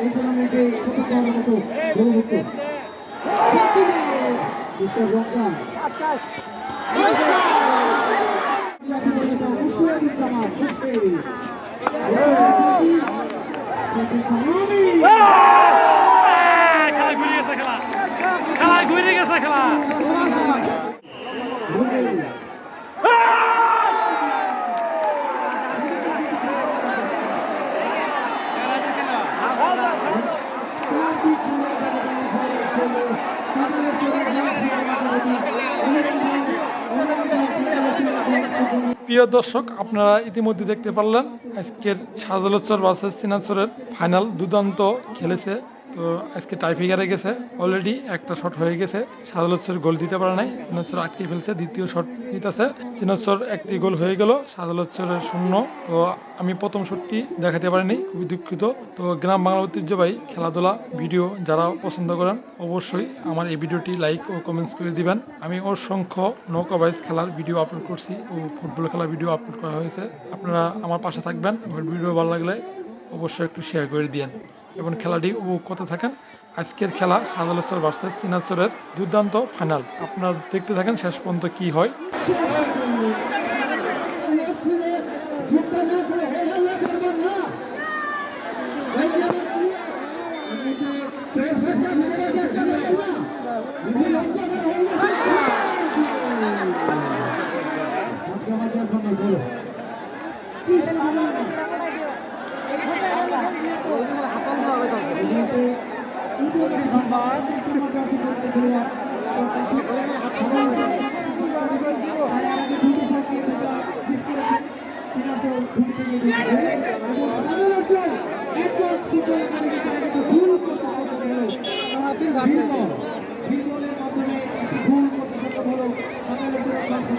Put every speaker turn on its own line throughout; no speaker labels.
এই টুর্নামেন্টে প্রথমবারের মতো গোলমুক্ত মিস্টার রমজান
খেলায় ঘুরে গেছে খেলা প্রিয় দর্শক, আপনারা ইতিমধ্যে দেখতে পারলেন আজকের শাহজালাল ভার্সেস সিনাজপুরের ফাইনাল দুর্দান্ত খেলেছে। তো আজকে টাইফিগারে গেছে, অলরেডি একটা শট হয়ে গেছে। শাহজালাল গোল দিতে পারে নাই, সিনাজপুর আটকে ফেলছে, দ্বিতীয় শট দিতেছে। সিনাজপুর একটি গোল হয়ে গেল, শাহজালালের 0। তো আমি প্রথম শটটি দেখাতে পারিনি, খুবই দুঃখিত। তো গ্রাম বাংলা ঐতিহ্যবাহী খেলাধুলা ভিডিও যারা পছন্দ করেন অবশ্যই আমার এই ভিডিওটি লাইক ও কমেন্টস করে দিবেন। আমি অসংখ্য নৌকা বাইচ খেলার ভিডিও আপলোড করছি ও ফুটবল খেলার ভিডিও আপলোড করা হয়েছে। আপনারা আমার পাশে থাকবেন, আমার ভিডিও ভালো লাগলে অবশ্যই একটু শেয়ার করে দিয়েন এবং খেলাটি উপভোগ করতে থাকেন। আজকের খেলা শাহজালাল ভার্সেস সিনাজপুরের দুর্দান্ত ফাইনাল। আপনারা দেখতে থাকেন শেষ পর্যন্ত কি হয়।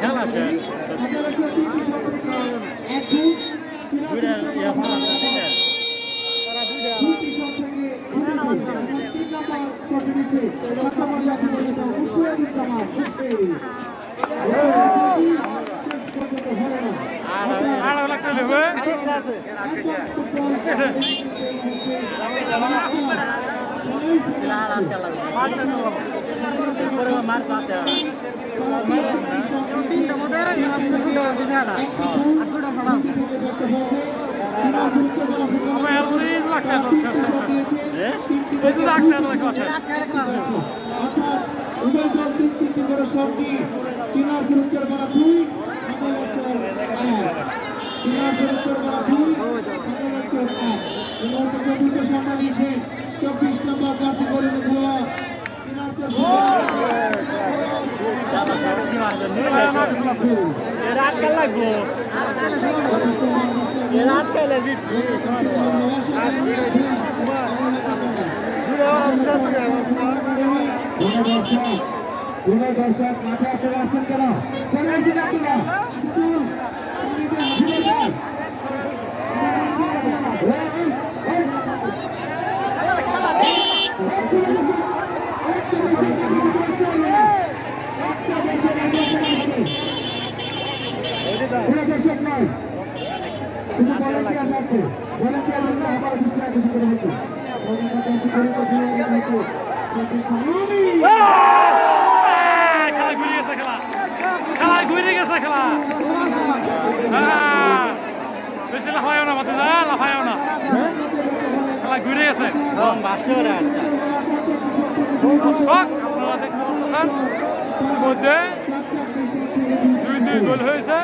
খেলা শেষ চব্বিশ নম্বর জার্সি পরিণত খেলোয়াড় দর্শক মাঠে চলে আসছেন কেন খেলায় ঘুরে গেছে খেলা বেশি লাফায়ও না, মাথা যা লাফায়ও না, খেলায় ঘুরে গেছে। দর্শক আপনারা দেখতে পাচ্ছেন মধ্যে 2-2 গোল হয়েছে।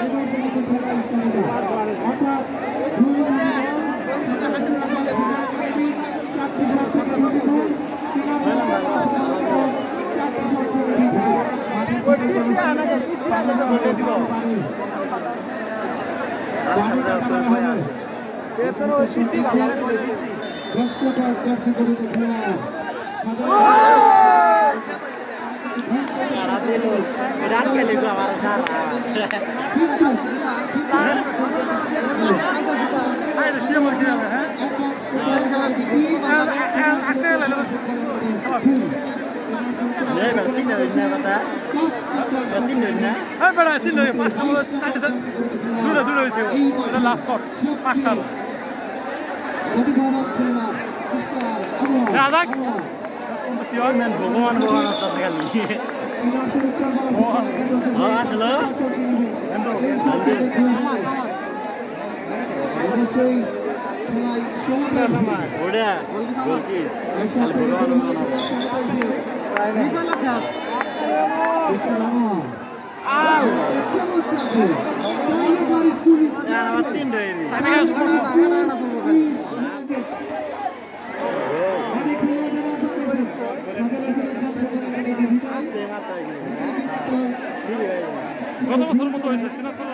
লাস্ট শট 5টা রাজাক কি হয়
ভগবান ভগবান আসতে খালি আসলো
অবশ্যই খেলায় সমাধান
ওটা বলছি খালি ভগবান আমার তিন
গত বছর মতো হয়েছে সিনাসর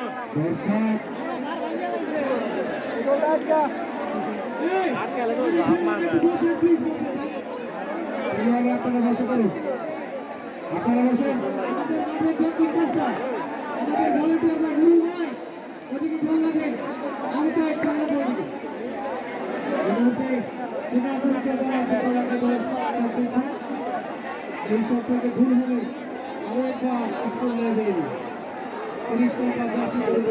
আপনারা বসেন ওদিকে খেয়াল রাখেন আমটা খেয়াল রাখেন এই সপ্তাহে ভুল হলে আরো একবার স্কুল নেবেন 30 টাকা জাতি করে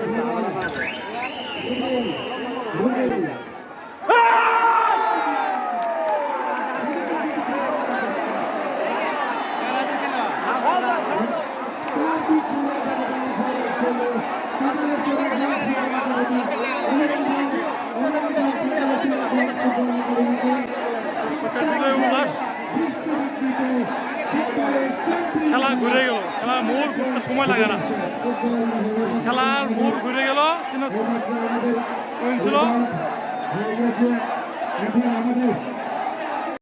খেলা ঘুরে গেল খেলার মোড় ঘুরতে সময় লাগে না খেলার মোড় ঘুরে গেল ছিল
আমাদের